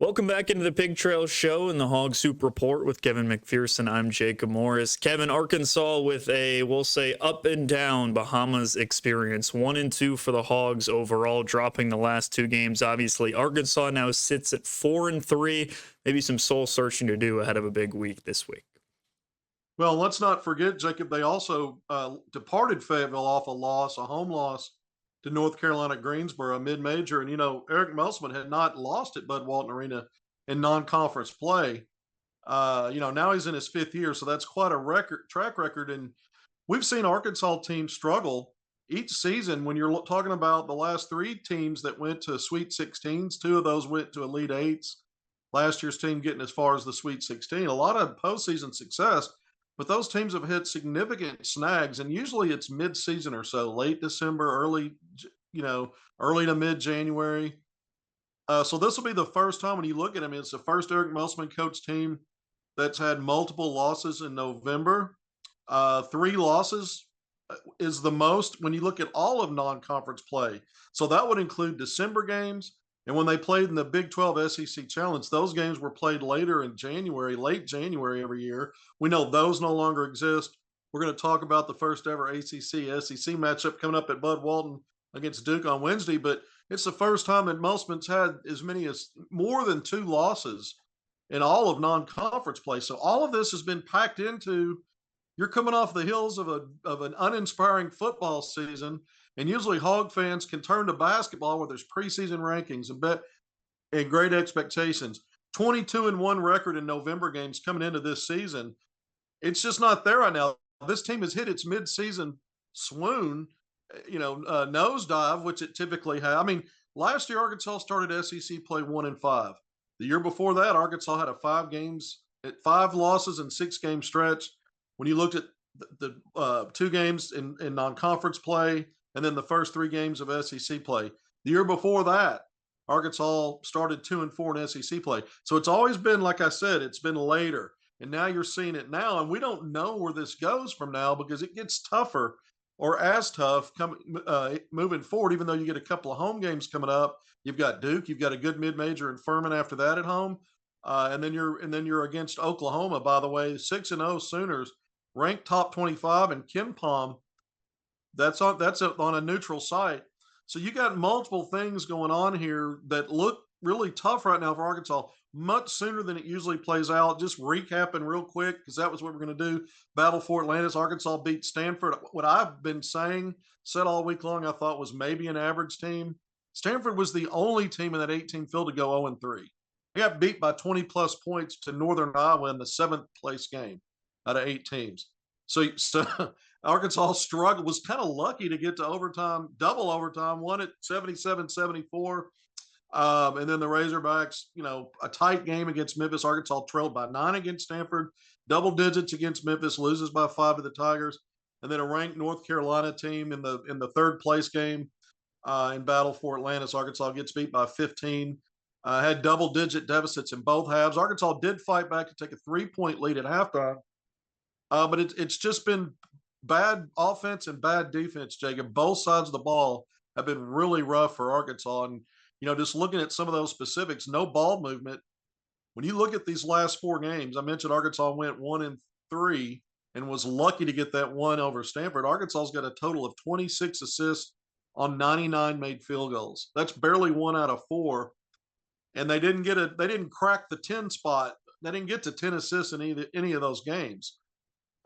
Welcome back into the Pig Trail Show and the Hog Soup Report with Kevin McPherson. I'm Jacob Morris. Kevin, Arkansas with a, we'll say, up and down Bahamas experience. 1-2 for the Hogs overall, dropping the last two games. Obviously, Arkansas now sits at 4-3. Maybe some soul searching to do ahead of a big week this week. Well, let's not forget, Jacob, they also departed Fayetteville off a home loss to North Carolina Greensboro, mid-major. And, Eric Musselman had not lost at Bud Walton Arena in non-conference play. Now he's in his fifth year, so that's quite a track record. And we've seen Arkansas teams struggle each season. When you're talking about the last three teams that went to Sweet 16s, two of those went to Elite Eights. Last year's team getting as far as the Sweet 16. A lot of postseason success. But those teams have hit significant snags, and usually it's mid-season or so, late December, early to mid-January. So this will be the first time when you look at him, it's the first Eric Musselman coach team that's had multiple losses in November. 3 losses is the most when you look at all of non-conference play. So that would include December games. And when they played in the Big 12 SEC Challenge, those games were played later in January, late January every year. We know those no longer exist. We're going to talk about the first ever ACC-SEC matchup coming up at Bud Walton against Duke on Wednesday, but it's the first time that Musselman's had more than 2 losses in all of non-conference play. So all of this has been packed into, you're coming off the heels of an uninspiring football season. And usually Hog fans can turn to basketball where there's preseason rankings and great expectations. 22-1 record in November games coming into this season. It's just not there right now. This team has hit its midseason swoon, nosedive, which it typically has. I mean, last year Arkansas started SEC play 1-5. The year before that, Arkansas had 5 losses and 6-game stretch. When you looked at the 2 games in non-conference play, and then the first 3 games of SEC play. The year before that, Arkansas started 2-4 in SEC play. So it's always been, like I said, it's been later. And now you're seeing it now. And we don't know where this goes from now because it gets tougher or as tough moving forward, even though you get a couple of home games coming up. You've got Duke. You've got a good mid-major in Furman after that at home. And then you're against Oklahoma, by the way, 6-0 Sooners, ranked top 25, and KenPom. That's on a neutral site. So you got multiple things going on here that look really tough right now for Arkansas, much sooner than it usually plays out. Just recapping real quick, because that was what we're going to do. Battle for Atlantis, Arkansas beat Stanford. What I've been said all week long, I thought was maybe an average team. Stanford was the only team in that 18 field to go 0-3. They got beat by 20-plus points to Northern Iowa in the 7th place game out of 8 teams. So Arkansas struggled, was kind of lucky to get to overtime, double overtime, won at 77-74. And then the Razorbacks, a tight game against Memphis. Arkansas trailed by 9 against Stanford, double digits against Memphis, loses by 5 to the Tigers. And then a ranked North Carolina team in the 3rd place game in Battle for Atlantis. Arkansas gets beat by 15. Had double-digit deficits in both halves. Arkansas did fight back to take a 3-point lead at halftime. But it's just been bad offense and bad defense, Jacob. Both sides of the ball have been really rough for Arkansas. And, just looking at some of those specifics, no ball movement. When you look at these last 4 games, I mentioned Arkansas went 1-3 and was lucky to get that one over Stanford. Arkansas's got a total of 26 assists on 99 made field goals. That's barely 1 out of 4. And they didn't crack the 10 spot. They didn't get to 10 assists in any of those games.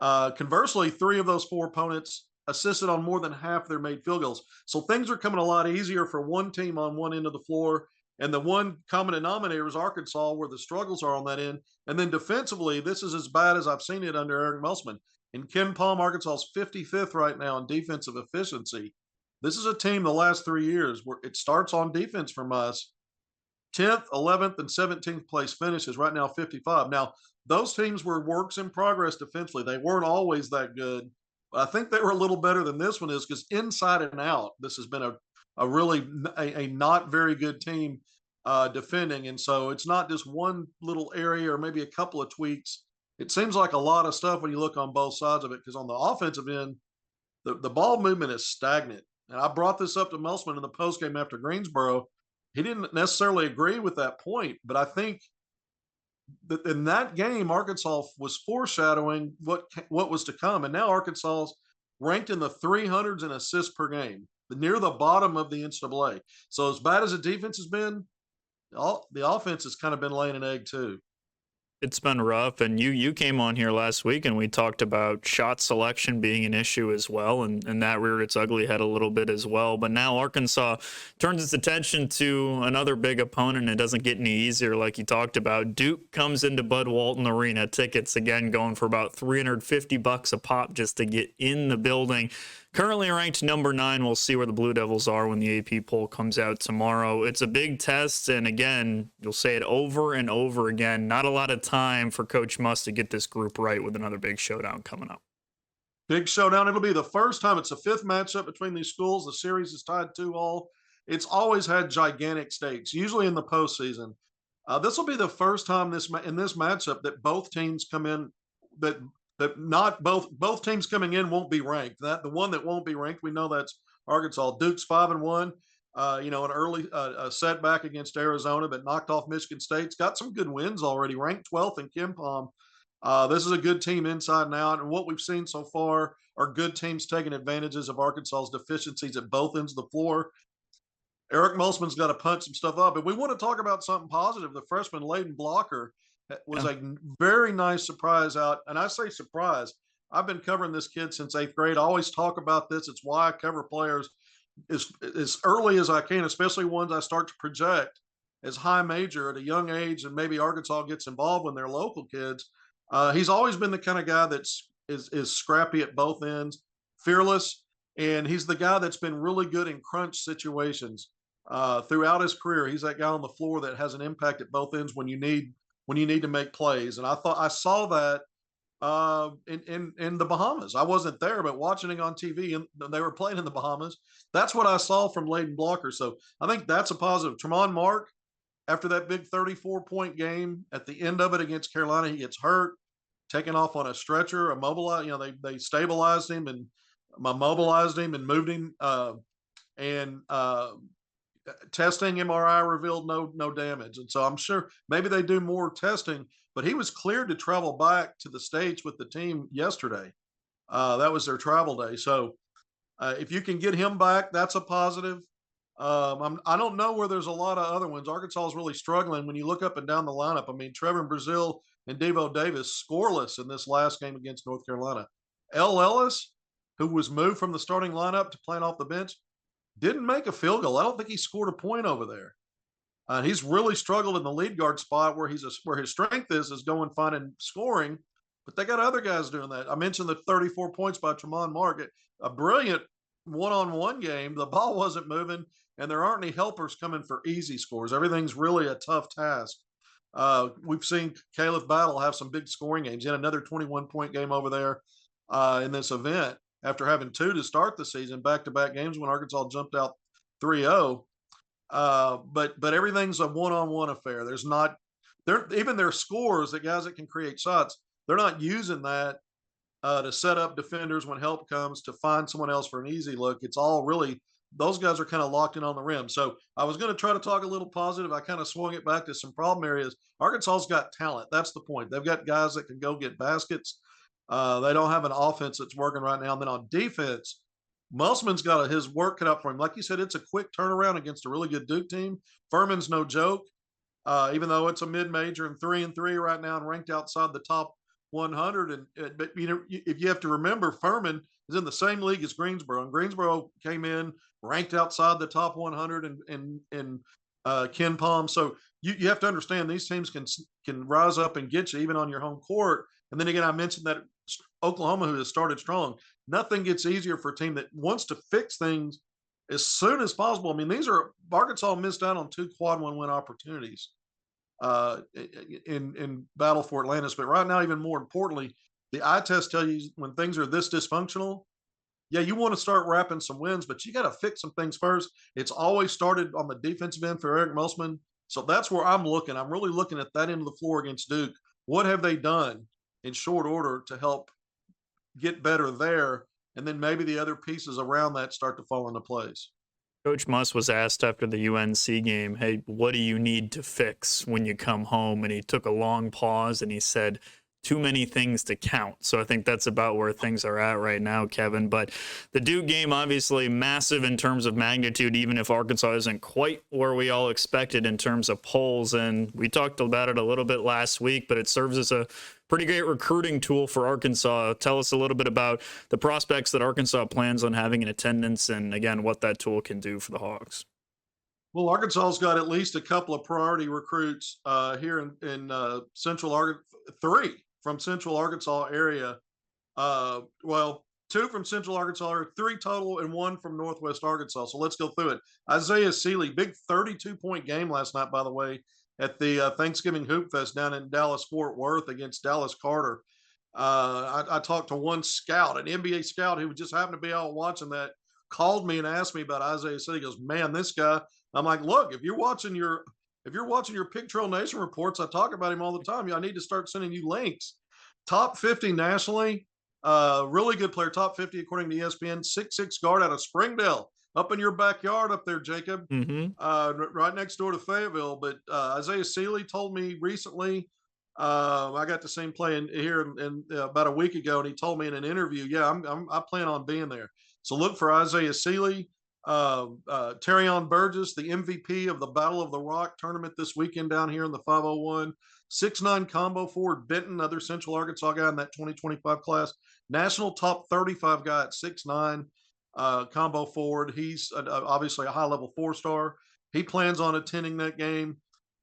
Conversely, 3 of those 4 opponents assisted on more than half their made field goals. So things are coming a lot easier for one team on one end of the floor. And the one common denominator is Arkansas, where the struggles are on that end. And then defensively, this is as bad as I've seen it under Eric Musselman. In KenPom, Arkansas's 55th right now in defensive efficiency. This is a team the last 3 years where it starts on defense from us. 10th, 11th, and 17th place finishes, right now 55. Now, those teams were works in progress defensively. They weren't always that good. But I think they were a little better than this one is, because inside and out, this has been a really not very good team defending. And so it's not just one little area or maybe a couple of tweaks. It seems like a lot of stuff when you look on both sides of it, because on the offensive end, the ball movement is stagnant. And I brought this up to Musselman in the postgame after Greensboro. he didn't necessarily agree with that point, but I think that in that game, Arkansas was foreshadowing what was to come, and now Arkansas is ranked in the 300s in assists per game, near the bottom of the NCAA. So as bad as the defense has been, the offense has kind of been laying an egg too. It's been rough, and you came on here last week and we talked about shot selection being an issue as well, and that reared its ugly head a little bit as well. But now Arkansas turns its attention to another big opponent. It doesn't get any easier, like you talked about. Duke comes into Bud Walton Arena. Tickets again going for about $350 a pop just to get in the building. Currently ranked number 9. We'll see where the Blue Devils are when the AP poll comes out tomorrow. It's a big test, and again, you'll say it over and over again. Not a lot of time for Coach Muss to get this group right with another big showdown coming up. Big showdown. It'll be the first time. It's the 5th matchup between these schools. The series is tied 2-all. It's always had gigantic stakes, usually in the postseason. This will be the first time in this matchup that both teams come in that not both teams coming in won't be ranked. That the one that won't be ranked, we know that's Arkansas. Duke's 5-1. An early setback against Arizona, but knocked off Michigan State's got some good wins already. Ranked 12th in KenPom. This is a good team inside and out, and what we've seen so far are good teams taking advantages of Arkansas's deficiencies at both ends of the floor. Eric Musselman's got to punch some stuff up. If we want to talk about something positive, the freshman Layden Blocker was Yeah. a very nice surprise out. And I say surprise. I've been covering this kid since 8th grade. I always talk about this. It's why I cover players as early as I can, especially ones I start to project as high major at a young age, and maybe Arkansas gets involved when they're local kids. He's always been the kind of guy is scrappy at both ends, fearless, and he's the guy that's been really good in crunch situations throughout his career. He's that guy on the floor that has an impact at both ends when you need to make plays. And I saw that in the Bahamas. I wasn't there, but watching it on TV, and they were playing in the Bahamas. That's what I saw from Layden Blocker. So I think that's a positive. Tremont Mark, after that big 34-point game, at the end of it against Carolina, he gets hurt, taken off on a stretcher, immobilized. They stabilized him and immobilized him and moved him. And testing MRI revealed no damage, and so I'm sure maybe they do more testing. But he was cleared to travel back to the States with the team yesterday. That was their travel day. So if you can get him back, that's a positive. I don't know where there's a lot of other ones. Arkansas is really struggling when you look up and down the lineup. I mean, Trevor Brazile and Devo Davis scoreless in this last game against North Carolina. L. Ellis, who was moved from the starting lineup to playing off the bench, didn't make a field goal. I don't think he scored a point over there. He's really struggled in the lead guard spot where his strength is going finding scoring, but they got other guys doing that. I mentioned the 34 points by Tremont Mark, a brilliant one-on-one game. The ball wasn't moving, and there aren't any helpers coming for easy scores. Everything's really a tough task. We've seen Caleb Battle have some big scoring games. He had another 21-point game over there in this event after having 2 to start the season, back-to-back games when Arkansas jumped out 3-0. But everything's a one-on-one affair. There's not even their scores, the guys that can create shots, they're not using that to set up defenders when help comes, to find someone else for an easy look. It's all really those guys are kind of locked in on the rim. So I was going to try to talk a little positive. I kind of swung it back to some problem areas. Arkansas's got talent. That's the point. They've got guys that can go get baskets. They don't have an offense that's working right now. And then on defense, Musselman's got his work cut out for him. Like you said, it's a quick turnaround against a really good Duke team. Furman's no joke, even though it's a mid-major and 3-3 right now and ranked outside the top 100. But if you have to remember, Furman is in the same league as Greensboro, and Greensboro came in ranked outside the top 100 in KenPom. So you have to understand these teams can rise up and get you even on your home court. And then again, I mentioned that Oklahoma, who has started strong, nothing gets easier for a team that wants to fix things as soon as possible. I mean, Arkansas missed out on 2 quad 1-win opportunities in battle for Atlantis. But right now, even more importantly, the eye test tell you when things are this dysfunctional, yeah, you want to start wrapping some wins, but you got to fix some things first. It's always started on the defensive end for Eric Musselman. So that's where I'm looking. I'm really looking at that end of the floor against Duke. What have they done in short order to help get better there? And then maybe the other pieces around that start to fall into place. Coach Muss was asked after the UNC game, hey, what do you need to fix when you come home? And he took a long pause and he said, too many things to count. So I think that's about where things are at right now, Kevin. But the Duke game, obviously massive in terms of magnitude, even if Arkansas isn't quite where we all expected in terms of polls. And we talked about it a little bit last week, but it serves as a pretty great recruiting tool for Arkansas. Tell us a little bit about the prospects that Arkansas plans on having in attendance and, again, what that tool can do for the Hogs. Well, Arkansas's got at least a couple of priority recruits here in Central Arkansas, three from Central Arkansas area. Well, two from Central Arkansas, or three total, and one from Northwest Arkansas. So let's go through it. Isaiah Sealy, big 32-point game last night, by the way, at the Thanksgiving Hoop Fest down in Dallas Fort Worth against Dallas Carter. I talked to one scout, an NBA scout who just happened to be out watching that, called me and asked me about Isaiah Sealy. He goes, "Man, this guy." I'm like, "Look, if you're watching your Pig Trail Nation reports, I talk about him all the time. I need to start sending you links. Top 50 nationally, really good player. Top 50 according to ESPN. 6'6" guard out of Springdale, up in your backyard up there, Jacob. Mm-hmm. Right next door to Fayetteville. But Isaiah Sealy told me recently. I got to see him playing here in about a week ago, and he told me in an interview, "Yeah, I plan on being there." So look for Isaiah Sealy. Terrion Burgess, the MVP of the Battle of the Rock tournament this weekend down here in the 501. 6'9" combo forward Benton, other Central Arkansas guy in that 2025 class. National top 35 guy at 6'9", combo forward. He's obviously a high-level four-star. He plans on attending that game.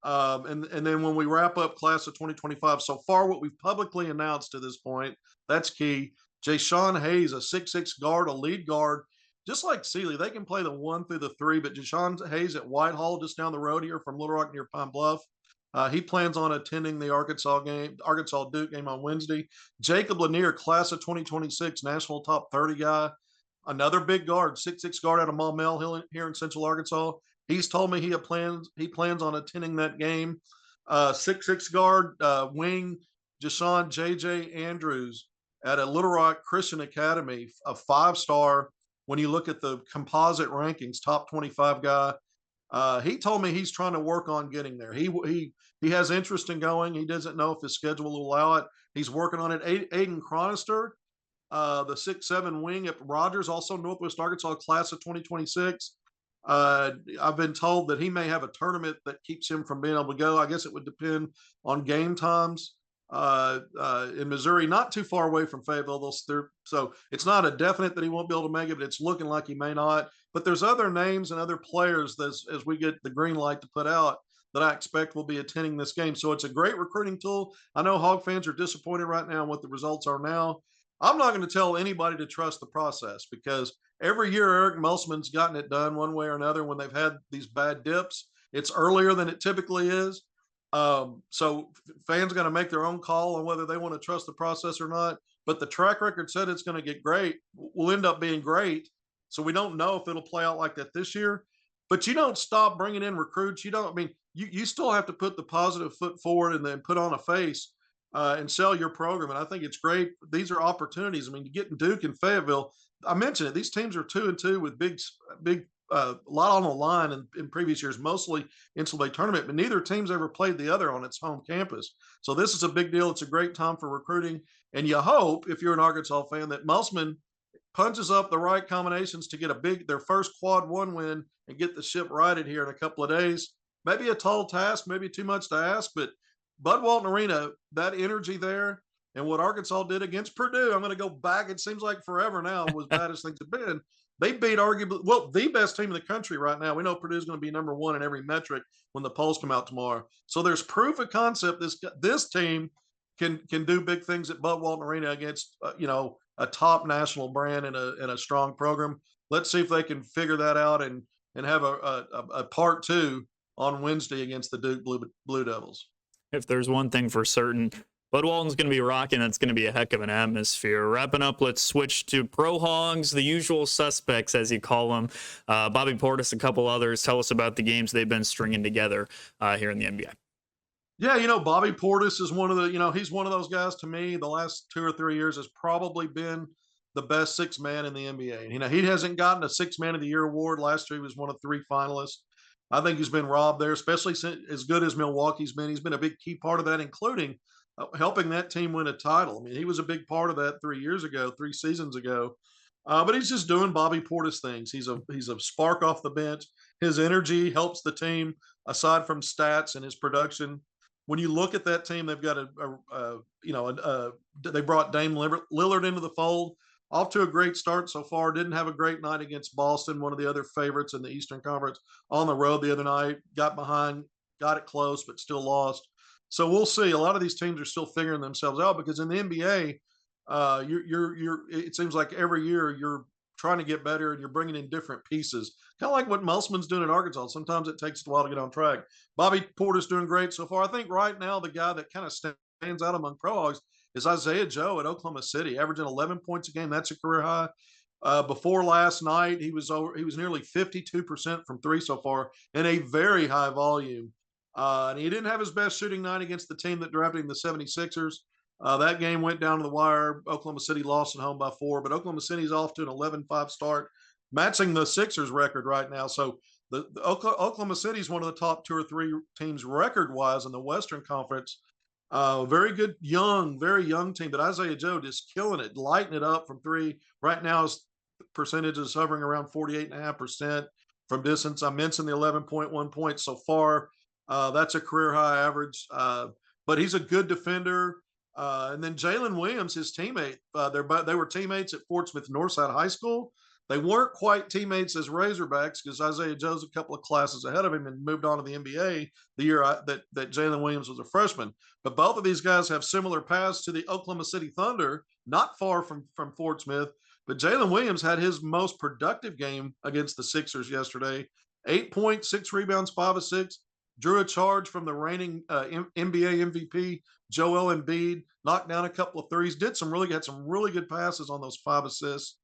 And then when we wrap up class of 2025, so far what we've publicly announced to this point, that's key. Jashawn Hayes, a 6'6" guard, a lead guard, just like Sealy, they can play the 1 through the 3, but Jashawn Hayes at Whitehall, just down the road here from Little Rock near Pine Bluff, he plans on attending the Arkansas Duke game on Wednesday. Jacob Lanier, class of 2026, national top 30 guy, another big guard, 6'6" guard out of Maumelle Hill here in Central Arkansas. He's told me he plans on attending that game. 6'6" guard, wing, Jashawn J.J. Andrews at a Little Rock Christian Academy, a 5-star. When you look at the composite rankings, top 25 guy. He told me he's trying to work on getting there. He has interest in going. He doesn't know if his schedule will allow it. He's working on it. Aiden Chronister, the 6'7" wing at Rogers, also Northwest Arkansas class of 2026. I've been told that he may have a tournament that keeps him from being able to go. I guess it would depend on game times. In Missouri, not too far away from Fayetteville. So it's not a definite that he won't be able to make it, but it's looking like he may not. But there's other names and other players that, as we get the green light to put out, that I expect will be attending this game. So it's a great recruiting tool. I know Hog fans are disappointed right now in what the results are now. I'm not going to tell anybody to trust the process, because every year Eric Musselman's gotten it done one way or another when they've had these bad dips. It's earlier than it typically is. So fans got to make their own call on whether they want to trust the process or not. But the track record said it's going to get great. Will end up being great. So we don't know if it'll play out like that this year. But you don't stop bringing in recruits. You still have to put the positive foot forward and then put on a face and sell your program. And I think it's great. These are opportunities. You get Duke and Fayetteville. I mentioned it. These teams are 2-2 with big a lot on the line in previous years, mostly NCAA tournament, but neither team's ever played the other on its home campus. So this is a big deal. It's a great time for recruiting. And you hope, if you're an Arkansas fan, that Musselman punches up the right combinations to get their first quad 1 win and get the ship righted here in a couple of days. Maybe a tall task, maybe too much to ask, but Bud Walton Arena, that energy there, and what Arkansas did against Purdue, I'm going to go back. It seems like forever now, as bad as things have been. They beat arguably, the best team in the country right now. We know Purdue's going to be number 1 in every metric when the polls come out tomorrow. So there's proof of concept. This team can do big things at Bud Walton Arena against a top national brand and a strong program. Let's see if they can figure that out and have a part 2 on Wednesday against the Duke Blue Devils. If there's one thing for certain, Bud Walton's going to be rocking. It's going to be a heck of an atmosphere. Wrapping up, let's switch to Pro Hogs, the usual suspects, as you call them. Bobby Portis, a couple others. Tell us about the games they've been stringing together here in the NBA. Yeah, Bobby Portis is one of the, he's one of those guys to me. The last 2 or 3 years has probably been the best six man in the NBA. You know, he hasn't gotten a six man of the year award. Last year he was one of three finalists. I think he's been robbed there, especially since, as good as Milwaukee's been. He's been a big key part of that, including helping that team win a title. I mean, he was a big part of that 3 years ago, 3 seasons ago. But he's just doing Bobby Portis things. He's a spark off the bench. His energy helps the team. Aside from stats and his production, when you look at that team, they've got they brought Dame Lillard into the fold. Off to a great start so far. Didn't have a great night against Boston, one of the other favorites in the Eastern Conference, on the road the other night. Got behind, got it close, but still lost. So we'll see. A lot of these teams are still figuring themselves out because in the NBA, it seems like every year you're trying to get better and you're bringing in different pieces. Kind of like what Musselman's doing at Arkansas. Sometimes it takes a while to get on track. Bobby Porter's doing great so far. I think right now the guy that kind of stands out among Pro Hogs is Isaiah Joe at Oklahoma City, averaging 11 points a game. That's a career high. Before last night, he was nearly 52% from three so far in a very high volume. And he didn't have his best shooting night against the team that drafted him, the 76ers. That game went down to the wire. Oklahoma City lost at home by 4, but Oklahoma City's off to an 11-5 start, matching the Sixers record right now. So the Oklahoma City is one of the top 2 or 3 teams record-wise in the Western Conference. Very good, very young team, but Isaiah Joe just killing it, lighting it up from three. Right now, his percentage is hovering around 48.5% from distance. I mentioned the 11.1 points so far. That's a career high average, but he's a good defender. And then Jalen Williams, his teammate, they were teammates at Fort Smith Northside High School. They weren't quite teammates as Razorbacks because Isaiah Joe's a couple of classes ahead of him and moved on to the NBA the year that Jalen Williams was a freshman. But both of these guys have similar paths to the Oklahoma City Thunder, not far from Fort Smith. But Jalen Williams had his most productive game against the Sixers yesterday. 8 points, 6 rebounds, 5 assists. Drew a charge from the reigning NBA MVP, Joel Embiid, knocked down a couple of threes, had some really good passes on those 5 assists.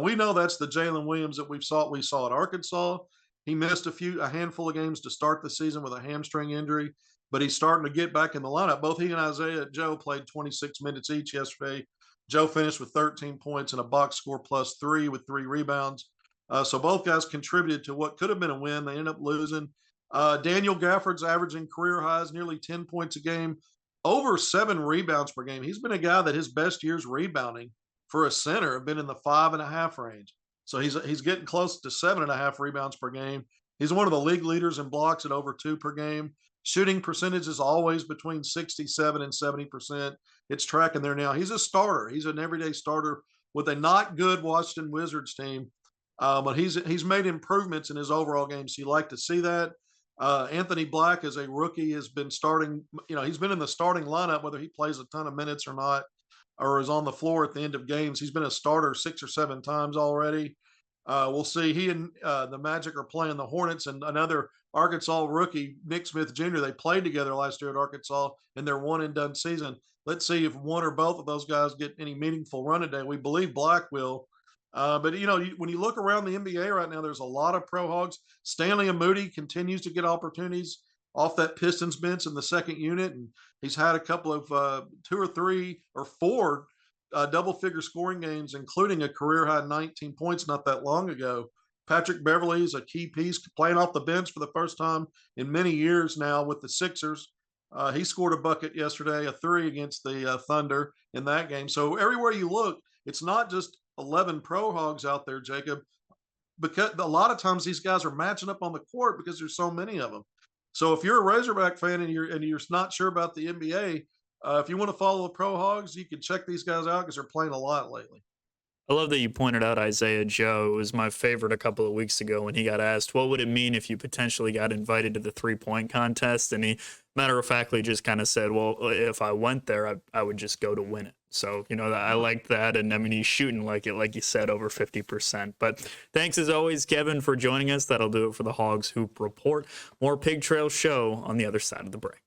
We know that's the Jalen Williams that we saw at Arkansas. He missed a handful of games to start the season with a hamstring injury, but he's starting to get back in the lineup. Both he and Isaiah Joe played 26 minutes each yesterday. Joe finished with 13 points and a box score +3 with 3 rebounds. So both guys contributed to what could have been a win. They ended up losing. Daniel Gafford's averaging career highs, nearly 10 points a game, over 7 rebounds per game. He's been a guy that his best years rebounding for a center have been in the 5.5 range. So he's getting close to 7.5 rebounds per game. He's one of the league leaders in blocks at over 2 per game. Shooting percentage is always between 67 and 70%. It's tracking there now. He's a starter. He's an everyday starter with a not good Washington Wizards team. But he's made improvements in his overall game. So you like to see that. Anthony Black, as a rookie, has been starting. He's been in the starting lineup, whether he plays a ton of minutes or not, or is on the floor at the end of games. He's been a starter 6 or 7 times already. We'll see. He and the Magic are playing the Hornets, and another Arkansas rookie, Nick Smith Jr. They played together last year at Arkansas in their one-and-done season. Let's see if one or both of those guys get any meaningful run today. We believe Black will. But when you look around the NBA right now, there's a lot of Pro Hogs. Stanley Moody continues to get opportunities off that Pistons bench in the second unit, and he's had a couple of 2 or 3 or 4 double-figure scoring games, including a career-high 19 points not that long ago. Patrick Beverley is a key piece, playing off the bench for the first time in many years now with the Sixers. He scored a bucket yesterday, a 3 against the Thunder in that game. So everywhere you look, it's not just 11 Pro Hogs out there, Jacob, because a lot of times these guys are matching up on the court because there's so many of them. So if you're a Razorback fan and you're not sure about the NBA, if you want to follow the Pro Hogs, you can check these guys out because they're playing a lot lately. I love that you pointed out Isaiah Joe. It was my favorite a couple of weeks ago when he got asked, what would it mean if you potentially got invited to the three-point contest? And he matter-of-factly just kind of said, well, if I went there, I would just go to win it. So, I liked that. And, I mean, he's shooting like you said, over 50%. But thanks, as always, Kevin, for joining us. That'll do it for the Hogs Hoop Report. More Pig Trail Show on the other side of the break.